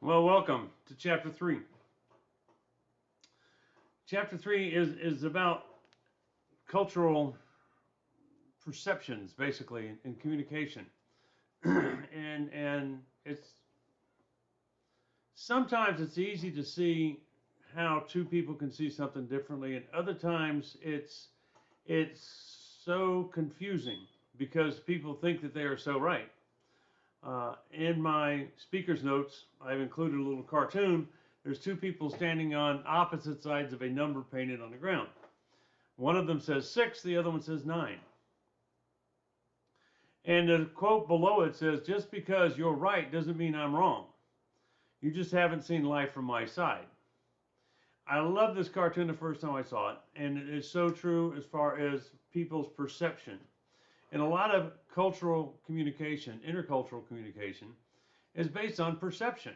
Well, welcome to chapter 3. Chapter 3 is about cultural perceptions, basically, in communication. and it's sometimes it's easy to see how two people can see something differently, and other times it's so confusing because people think that they are so right. In my speaker's notes, I've included a little cartoon. There's two people standing on opposite sides of a number painted on the ground. One of them says 6, the other one says 9. And the quote below it says, just because you're right doesn't mean I'm wrong. You just haven't seen life from my side. I love this cartoon the first time I saw it, and it is so true as far as people's perception. And a lot of cultural communication, intercultural communication, is based on perception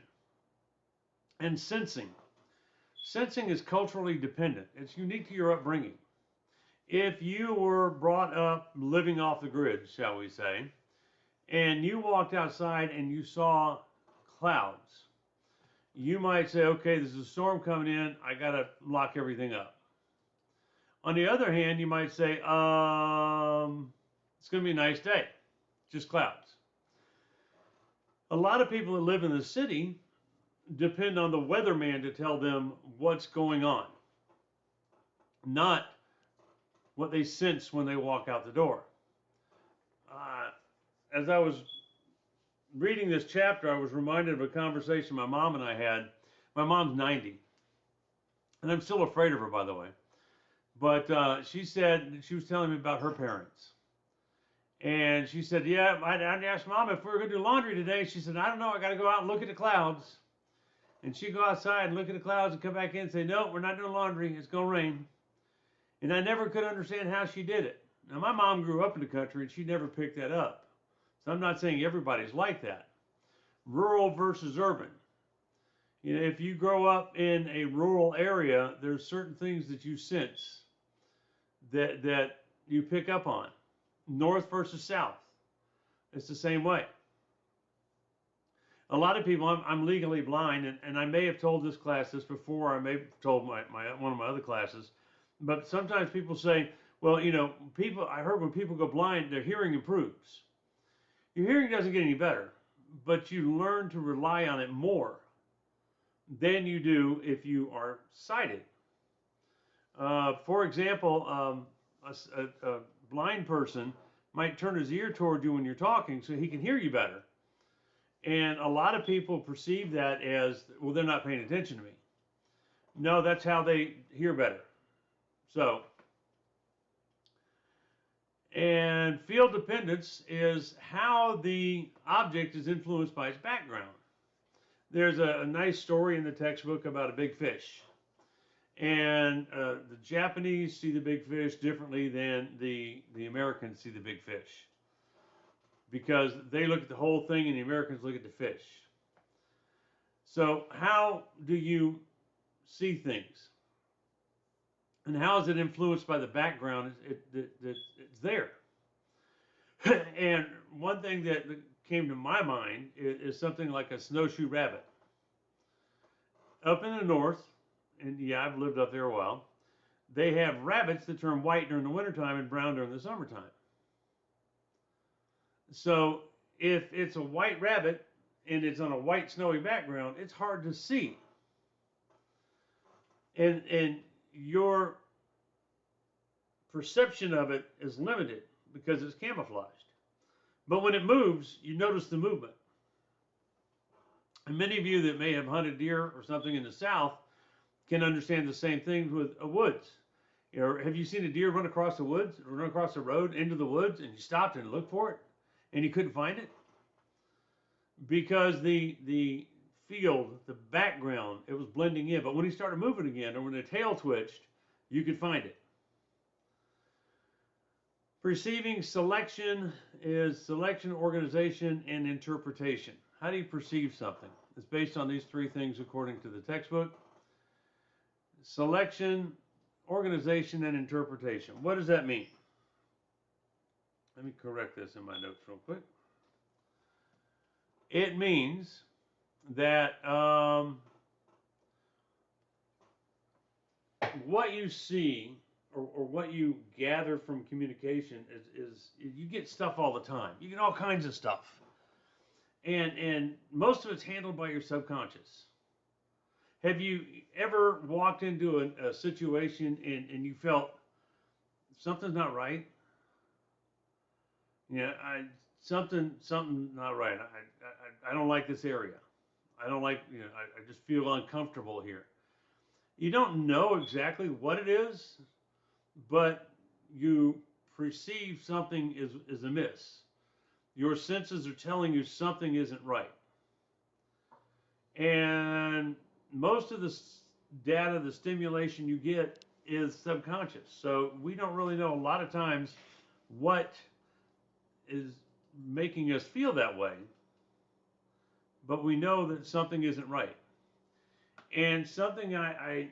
and sensing. Sensing is culturally dependent. It's unique to your upbringing. If you were brought up living off the grid, shall we say, and you walked outside and you saw clouds, you might say, okay, there's a storm coming in, I gotta lock everything up. On the other hand, you might say, it's gonna be a nice day, just clouds. A lot of people that live in the city depend on the weatherman to tell them what's going on, not what they sense when they walk out the door. As I was reading this chapter, I was reminded of a conversation my mom and I had. My mom's 90, and I'm still afraid of her, by the way. But she said, she was telling me about her parents. And she said, yeah, I'd asked Mom if we were going to do laundry today. She said, I don't know, I got to go out and look at the clouds. And she'd go outside and look at the clouds and come back in and say, no, we're not doing laundry, it's going to rain. And I never could understand how she did it. Now, my mom grew up in the country and she never picked that up. So I'm not saying everybody's like that. Rural versus urban. You know, if you grow up in a rural area, there's certain things that you sense that you pick up on. North versus south. It's the same way. A lot of people, I'm legally blind, and I may have told this class this before, I may have told one of my other classes, but sometimes people say, well, you know, I heard when people go blind, their hearing improves. Your hearing doesn't get any better, but you learn to rely on it more than you do if you are sighted. For example, a blind person might turn his ear toward you when you're talking so he can hear you better. And a lot of people perceive that as, well, they're not paying attention to me. No, that's how they hear better. So, and field dependence is how the object is influenced by its background. There's a nice story in the textbook about a big fish. And the Japanese see the big fish differently than the Americans see the big fish, because they look at the whole thing and the Americans look at the fish. So how do you see things? And how is it influenced by the background? It's there. And one thing that came to my mind is something like a snowshoe rabbit. Up in the north, and yeah, I've lived up there a while, they have rabbits that turn white during the wintertime and brown during the summertime. So if it's a white rabbit and it's on a white snowy background, it's hard to see. And your perception of it is limited because it's camouflaged. But when it moves, you notice the movement. And many of you that may have hunted deer or something in the South can understand the same thing with woods. You know, have you seen a deer run across the woods, run across the road into the woods, and you stopped and looked for it, and you couldn't find it? Because the field, the background, it was blending in. But when he started moving again, or when the tail twitched, you could find it. Perceiving selection is selection, organization, and interpretation. How do you perceive something? It's based on these three things according to the textbook. Selection, organization, and interpretation. What does that mean? Let me correct this in my notes real quick. It means that what you see or what you gather from communication is you get stuff all the time. You get all kinds of stuff. And most of it's handled by your subconscious. Have you ever walked into a situation and you felt something's not right? Yeah, something not right. I don't like this area. I don't like, I just feel uncomfortable here. You don't know exactly what it is, but you perceive something is amiss. Your senses are telling you something isn't right. And most of the data, the stimulation you get is subconscious. So we don't really know a lot of times what is making us feel that way, but we know that something isn't right. And something I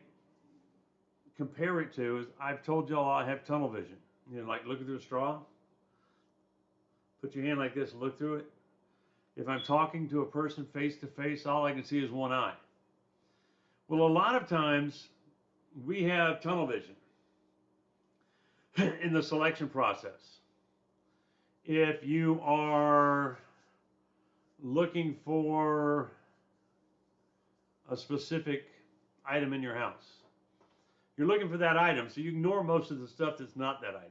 compare it to is I've told y'all I have tunnel vision. Like looking through a straw. Put your hand like this and look through it. If I'm talking to a person face to face, all I can see is one eye. Well, a lot of times we have tunnel vision in the selection process. If you are looking for a specific item in your house, you're looking for that item, so you ignore most of the stuff that's not that item.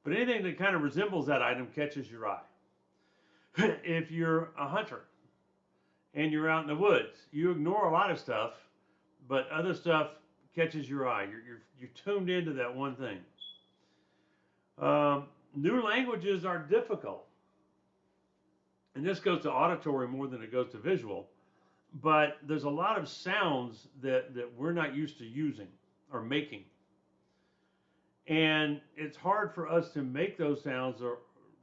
But anything that kind of resembles that item catches your eye. If you're a hunter and you're out in the woods, you ignore a lot of stuff, but other stuff catches your eye. You're tuned into that one thing. New languages are difficult. And this goes to auditory more than it goes to visual. But there's a lot of sounds that we're not used to using or making. And it's hard for us to make those sounds or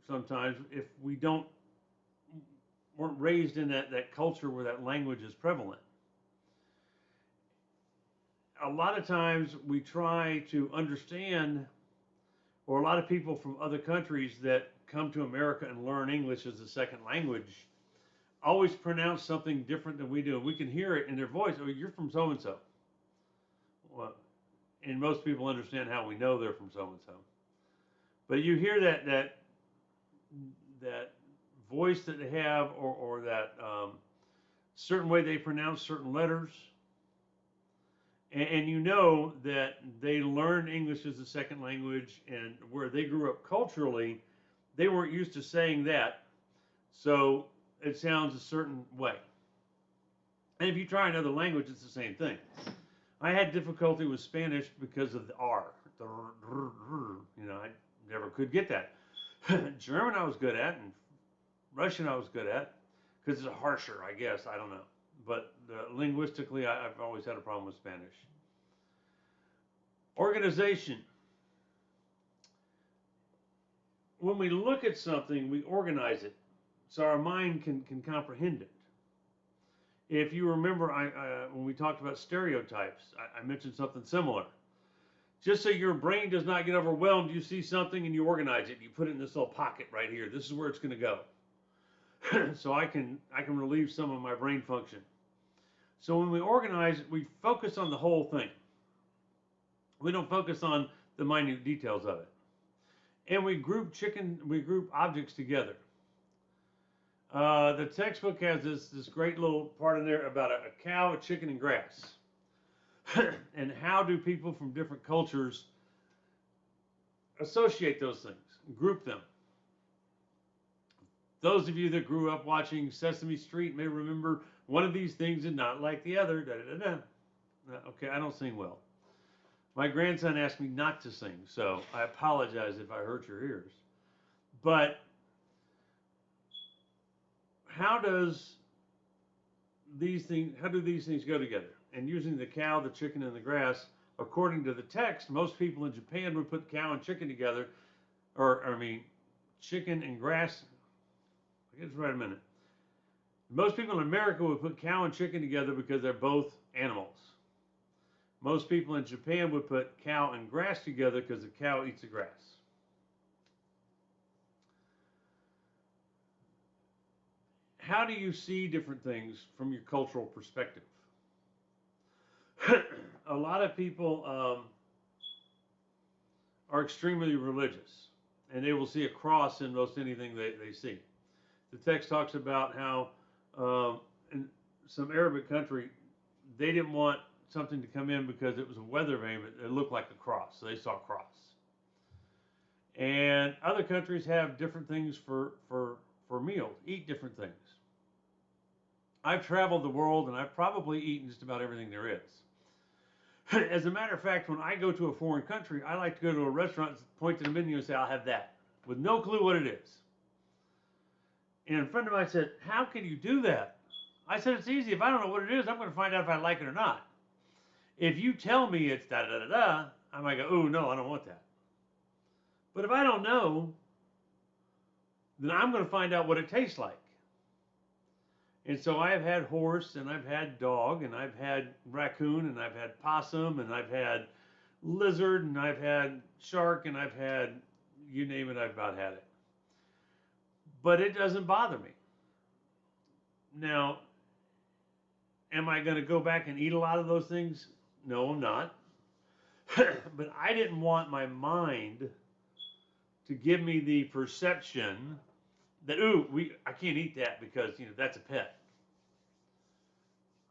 sometimes if we weren't raised in that culture where that language is prevalent. A lot of times we try to understand, or a lot of people from other countries that come to America and learn English as a second language always pronounce something different than we do. And we can hear it in their voice. Oh, you're from so-and-so. Well, and most people understand how we know they're from so-and-so. But you hear that voice that they have or that certain way they pronounce certain letters. And you know that they learned English as a second language, and where they grew up culturally, they weren't used to saying that. So it sounds a certain way. And if you try another language, it's the same thing. I had difficulty with Spanish because of the R. I never could get that. German I was good at, and Russian I was good at, because it's harsher, I guess. I don't know. But linguistically, I've always had a problem with Spanish. Organization. When we look at something, we organize it so our mind can comprehend it. If you remember, when we talked about stereotypes, I mentioned something similar. Just so your brain does not get overwhelmed, you see something and you organize it. You put it in this little pocket right here. This is where it's going to go. So I can relieve some of my brain function. So when we organize, we focus on the whole thing. We don't focus on the minute details of it. And we group objects together. The textbook has this great little part in there about a cow, a chicken, and grass. And how do people from different cultures associate those things, group them? Those of you that grew up watching Sesame Street may remember one of these things is not like the other. Da, da, da, da. Okay, I don't sing well. My grandson asked me not to sing, so I apologize if I hurt your ears. But how do these things go together? And using the cow, the chicken, and the grass, according to the text, most people in Japan would put cow and chicken together, chicken and grass. I guess right a minute. Most people in America would put cow and chicken together because they're both animals. Most people in Japan would put cow and grass together because the cow eats the grass. how do you see different things from your cultural perspective? A lot of people are extremely religious, and they will see a cross in most anything they see. The text talks about how in some Arabic country, they didn't want something to come in because it was a weather vane, but it looked like a cross, so they saw a cross. And other countries have different things for meals, eat different things. I've traveled the world, and I've probably eaten just about everything there is. As a matter of fact, when I go to a foreign country, I like to go to a restaurant, point to the menu, and say, I'll have that, with no clue what it is. And a friend of mine said, how can you do that? I said, it's easy. If I don't know what it is, I'm going to find out if I like it or not. If you tell me it's da-da-da-da, I might go, oh, no, I don't want that. But if I don't know, then I'm going to find out what it tastes like. And so I have had horse, and I've had dog, and I've had raccoon, and I've had possum, and I've had lizard, and I've had shark, and I've had, you name it, I've about had it. But it doesn't bother me. Now, am I going to go back and eat a lot of those things? No, I'm not. But I didn't want my mind to give me the perception that, ooh, I can't eat that because, that's a pet.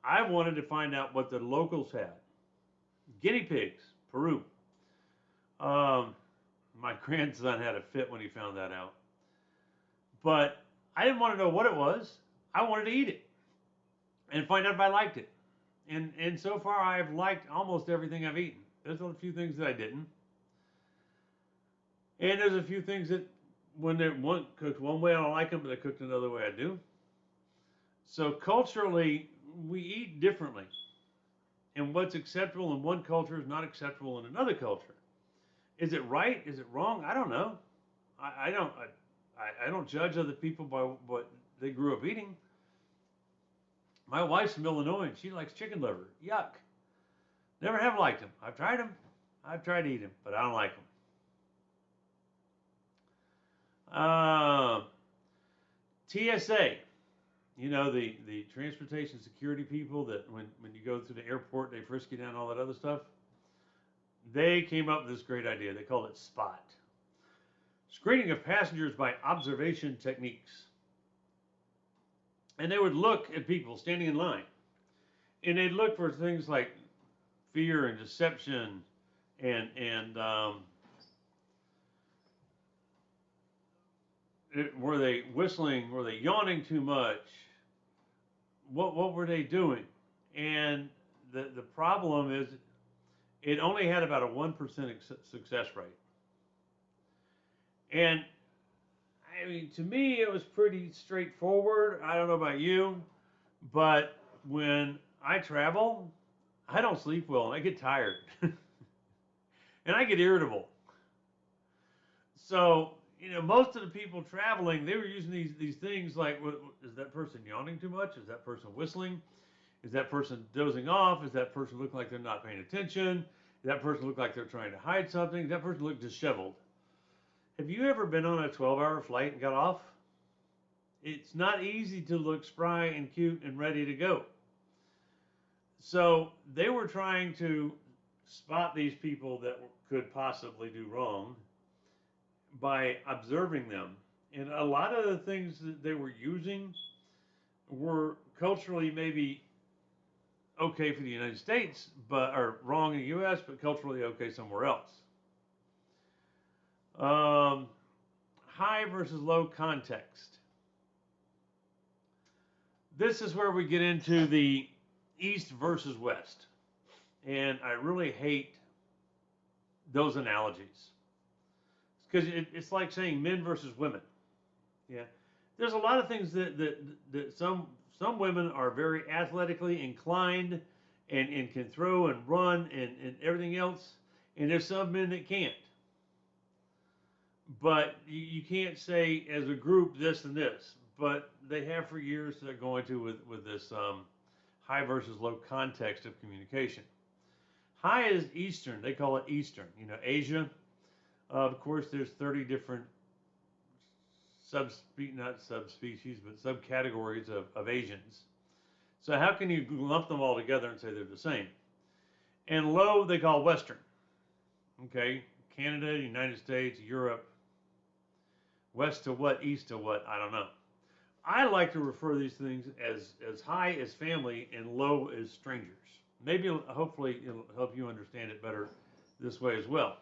I wanted to find out what the locals had. Guinea pigs, Peru. My grandson had a fit when he found that out. But I didn't want to know what it was. I wanted to eat it and find out if I liked it. And so far, I've liked almost everything I've eaten. There's a few things that I didn't. And there's a few things that when they're cooked one way, I don't like them, but they're cooked another way, I do. So culturally, we eat differently. And what's acceptable in one culture is not acceptable in another culture. Is it right? Is it wrong? I don't know. I don't judge other people by what they grew up eating. My wife's from Illinois, and she likes chicken liver. Yuck. Never have liked them. I've tried them. I've tried to eat them, but I don't like them. TSA, the transportation security people that when you go through the airport, they frisk you down, all that other stuff. They came up with this great idea. They called it SPOT. Screening of passengers by observation techniques. And they would look at people standing in line. And they'd look for things like fear and deception and were they whistling? Were they yawning too much? What were they doing? And the problem is it only had about a 1% success rate. And I mean, to me, it was pretty straightforward. I don't know about you, but when I travel, I don't sleep well and I get tired and I get irritable. So, most of the people traveling, they were using these things like, is that person yawning too much? Is that person whistling? Is that person dozing off? Is that person look like they're not paying attention? Does that person look like they're trying to hide something? Does that person look disheveled? Have you ever been on a 12-hour flight and got off? It's not easy to look spry and cute and ready to go. So they were trying to spot these people that could possibly do wrong by observing them. And a lot of the things that they were using were culturally maybe okay for the United States, but are wrong in the U.S., but culturally okay somewhere else. High versus low context. This is where we get into the East versus West. And I really hate those analogies. Because it's like saying men versus women. Yeah. There's a lot of things that some women are very athletically inclined and can throw and run and everything else. And there's some men that can't. But you can't say as a group this and this. But they have for years they're going to with this high versus low context of communication. High is Eastern. They call it Eastern. Asia. Of course, there's 30 different not subspecies, but subcategories of Asians. So how can you lump them all together and say they're the same? And low they call Western. Okay, Canada, United States, Europe. West to what, east to what, I don't know. I like to refer to these things as high as family and low as strangers. Maybe, hopefully, it'll help you understand it better this way as well.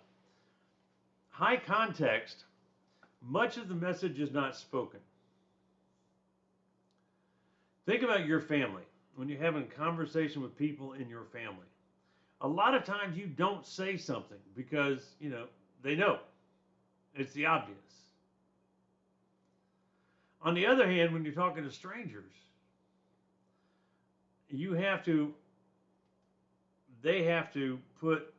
High context, much of the message is not spoken. Think about your family when you're having a conversation with people in your family. A lot of times you don't say something because, they know. It's the obvious. On the other hand, when you're talking to strangers, they have to put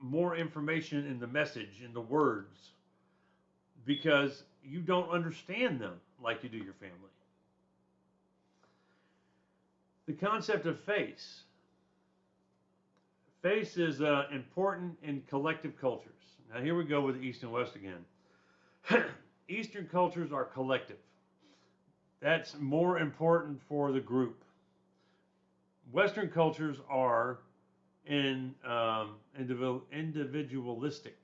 more information in the message, in the words, because you don't understand them like you do your family. The concept of face. Face is important in collective cultures. Now here we go with the East and West again. Eastern cultures are collective. That's more important for the group. Western cultures are individualistic.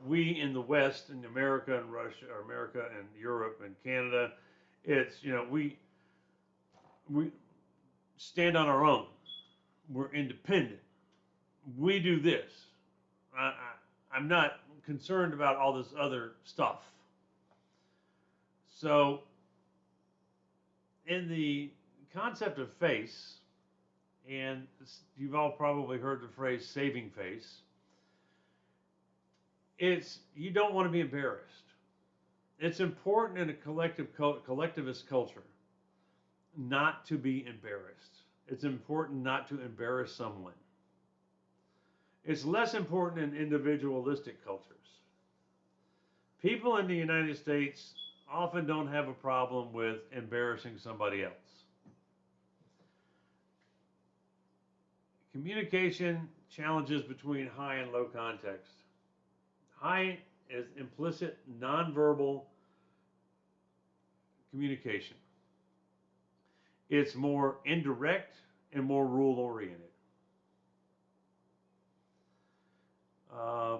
We in the West, in America and Russia, or America and Europe and Canada, it's, we stand on our own. We're independent. We do this. I'm not concerned about all this other stuff. So, in the concept of face, and you've all probably heard the phrase saving face, it's you don't want to be embarrassed. It's important in a collectivist culture not to be embarrassed. It's important not to embarrass someone. It's less important in individualistic cultures. People in the United States often don't have a problem with embarrassing somebody else. Communication challenges between high and low context. High is implicit, nonverbal communication. It's more indirect and more rule-oriented.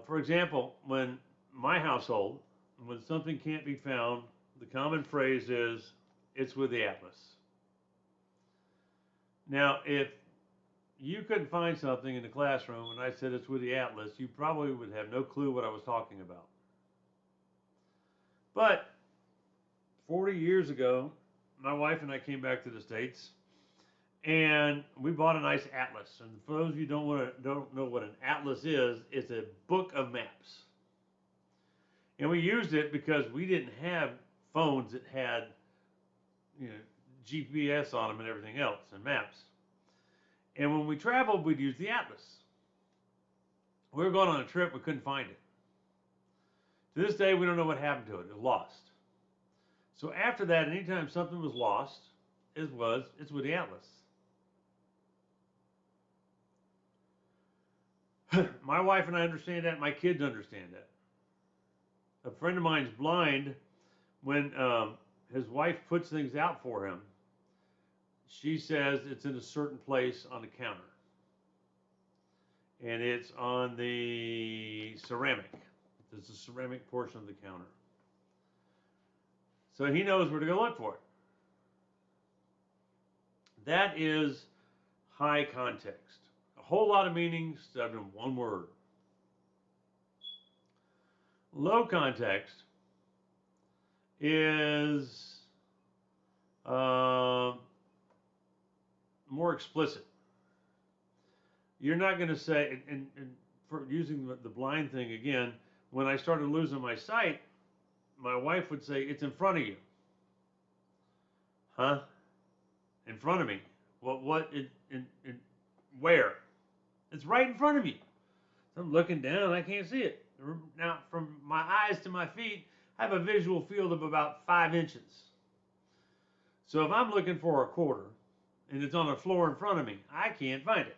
For example, when my household, when something can't be found, the common phrase is, "It's with the atlas." Now, if you couldn't find something in the classroom and I said it's with the atlas, you probably would have no clue what I was talking about. But 40 years ago, my wife and I came back to the States, and we bought a nice atlas. And for those of you who don't know what an atlas is, it's a book of maps. And we used it because we didn't have phones that had, GPS on them and everything else, and maps. And when we traveled, we'd use the atlas. We were going on a trip, we couldn't find it. To this day, we don't know what happened to it. It was lost. So after that, anytime something was lost, it's with the atlas. My wife and I understand that. My kids understand that. A friend of mine's blind. When his wife puts things out for him, she says it's in a certain place on the counter. And it's on the ceramic. There's a ceramic portion of the counter. So he knows where to go look for it. That is high context. A whole lot of meanings stuffed in one word. Low context is more explicit. You're not going to say, and for using the blind thing again, when I started losing my sight, my wife would say, "It's in front of you." Huh? In front of me? What? Where? It's right in front of you. So I'm looking down, I can't see it. Now, from my eyes to my feet, I have a visual field of about 5 inches. So if I'm looking for a quarter and it's on the floor in front of me, I can't find it.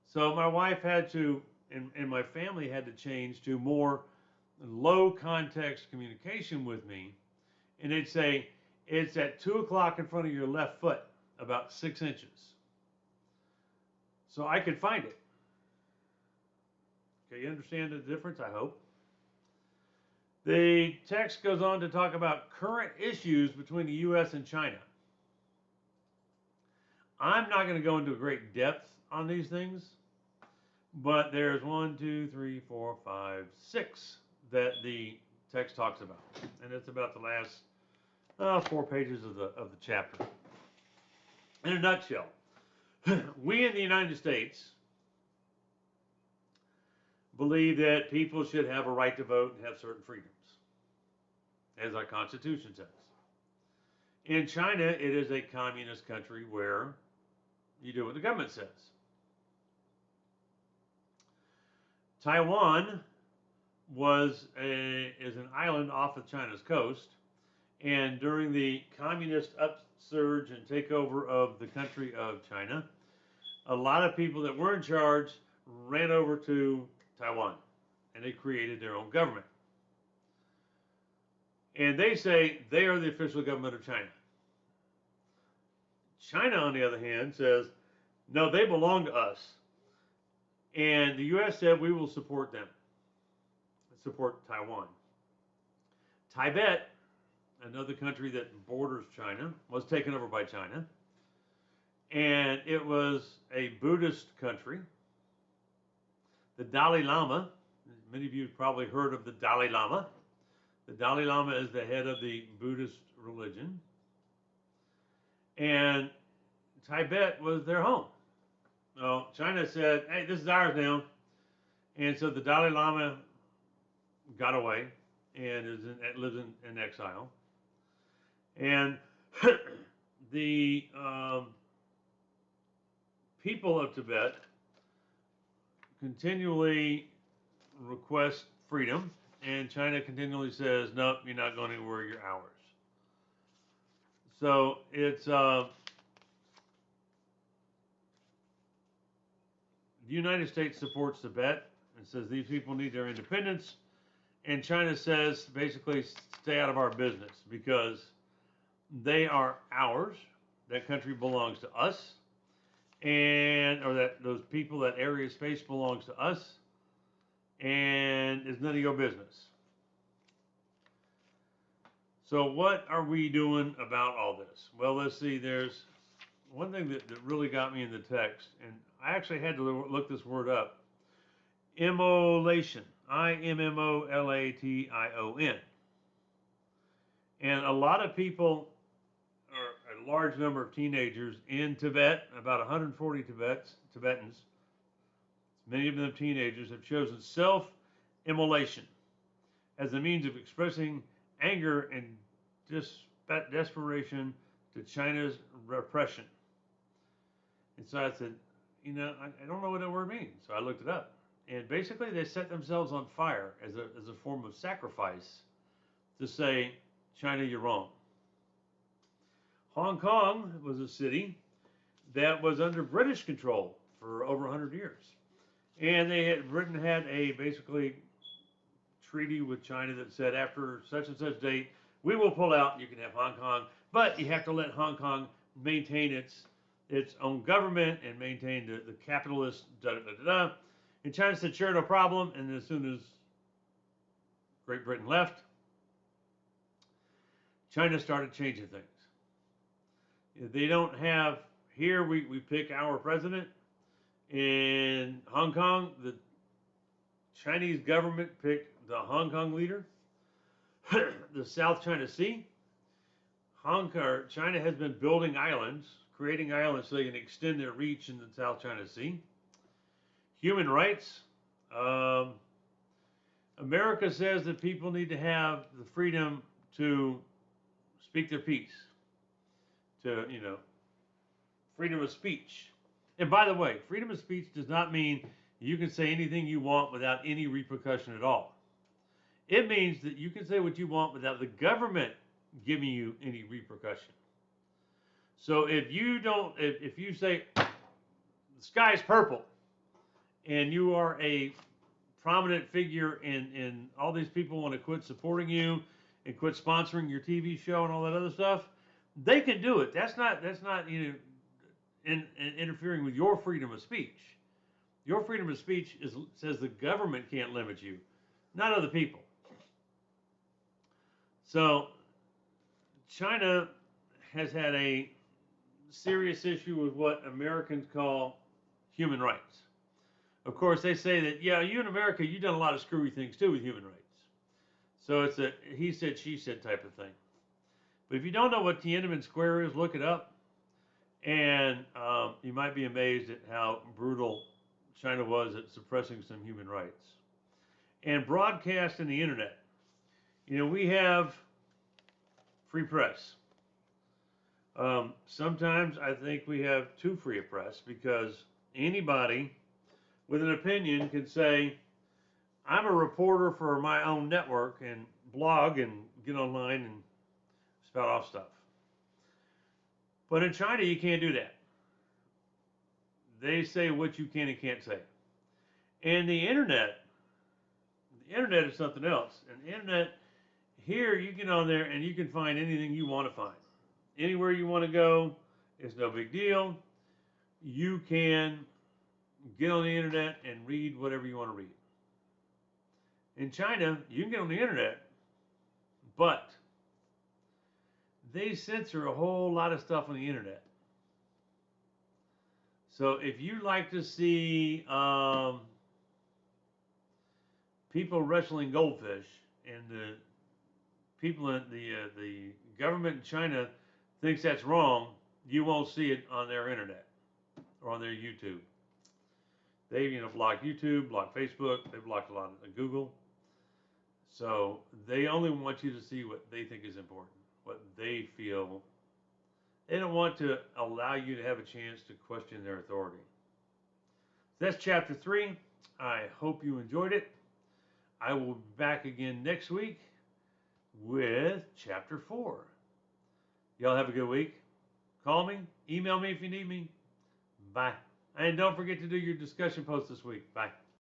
So my wife had to, and my family had to change to more low context communication with me, and they'd say, it's at 2 o'clock in front of your left foot, about 6 inches. So I could find it. Okay, you understand the difference, I hope. The text goes on to talk about current issues between the U.S. and China. I'm not going to go into great depth on these things, but there's 1, 2, 3, 4, 5, 6 that the text talks about, and it's about the last 4 pages of the chapter. In a nutshell, we in the United States believe that people should have a right to vote and have certain freedoms, as our Constitution says. In China, it is a communist country where you do what the government says. Taiwan is an island off of China's coast, and during the communist upsurge and takeover of the country of China, a lot of people that were in charge ran over to Taiwan, and they created their own government. And they say they are the official government of China. China, on the other hand, says, no, they belong to us. And the U.S. said, we will support them, support Taiwan. Tibet, another country that borders China, was taken over by China. And it was a Buddhist country. The Dalai Lama, many of you have probably heard of the Dalai Lama. The Dalai Lama is the head of the Buddhist religion. And Tibet was their home. Well, China said, hey, this is ours now. And so the Dalai Lama got away and lives in exile. And the people of Tibet continually request freedom, and China continually says, nope, you're not going anywhere, you're ours. So it's the United States supports Tibet and says these people need their independence, and China says basically stay out of our business because they are ours. That country belongs to us, or that those people, that area of space belongs to us, and it's none of your business. So what are we doing about all this? Well, let's see. There's one thing that really got me in the text, and I actually had to look this word up. Immolation. Immolation. And a lot of people, or a large number of teenagers in Tibet, about 140 Tibetans, many of them teenagers, have chosen self-immolation as a means of expressing anger and desperation to China's repression. And so I said, I don't know what that word means. So I looked it up. And basically they set themselves on fire as a form of sacrifice to say, China, you're wrong. Hong Kong was a city that was under British control for over 100 years. And Britain had a basically treaty with China that said after such and such date, we will pull out, you can have Hong Kong, but you have to let Hong Kong maintain its own government and maintain the capitalist da-da-da-da-da. And China said, sure, no problem. And as soon as Great Britain left, China started changing things. They don't have, here we pick our president. In Hong Kong, the Chinese government picked the Hong Kong leader. The South China Sea. China has been building islands, creating islands so they can extend their reach in the South China Sea. Human rights. America says that people need to have the freedom to speak their piece. Freedom of speech. And by the way, freedom of speech does not mean you can say anything you want without any repercussion at all. It means that you can say what you want without the government giving you any repercussion. So if you say the sky is purple and you are a prominent figure and all these people want to quit supporting you and quit sponsoring your TV show and all that other stuff, they can do it. That's not interfering with your freedom of speech. Your freedom of speech says the government can't limit you, not other people. So China has had a serious issue with what Americans call human rights. Of course, they say that, yeah, you in America, you've done a lot of screwy things too with human rights. So it's a he said, she said type of thing. But if you don't know what Tiananmen Square is, look it up. And you might be amazed at how brutal China was at suppressing some human rights. And broadcast and the internet. You know, we have free press. Sometimes I think we have too free a press because anybody with an opinion can say, I'm a reporter for my own network and blog and get online and spout off stuff. But in China, you can't do that. They say what you can and can't say. And the internet is something else. And the internet, here you get on there and you can find anything you want to find. Anywhere you want to go, it's no big deal. You can get on the internet and read whatever you want to read. In China, you can get on the internet, but they censor a whole lot of stuff on the internet. So if you like to see people wrestling goldfish, and the people in the government in China thinks that's wrong, you won't see it on their internet or on their YouTube. They blocked YouTube, blocked Facebook, they blocked a lot of Google. So they only want you to see what they think is important, what they feel. They don't want to allow you to have a chance to question their authority. That's chapter 3. I hope you enjoyed it. I will be back again next week with chapter 4. Y'all have a good week. Call me, email me if you need me. Bye. And don't forget to do your discussion post this week. Bye.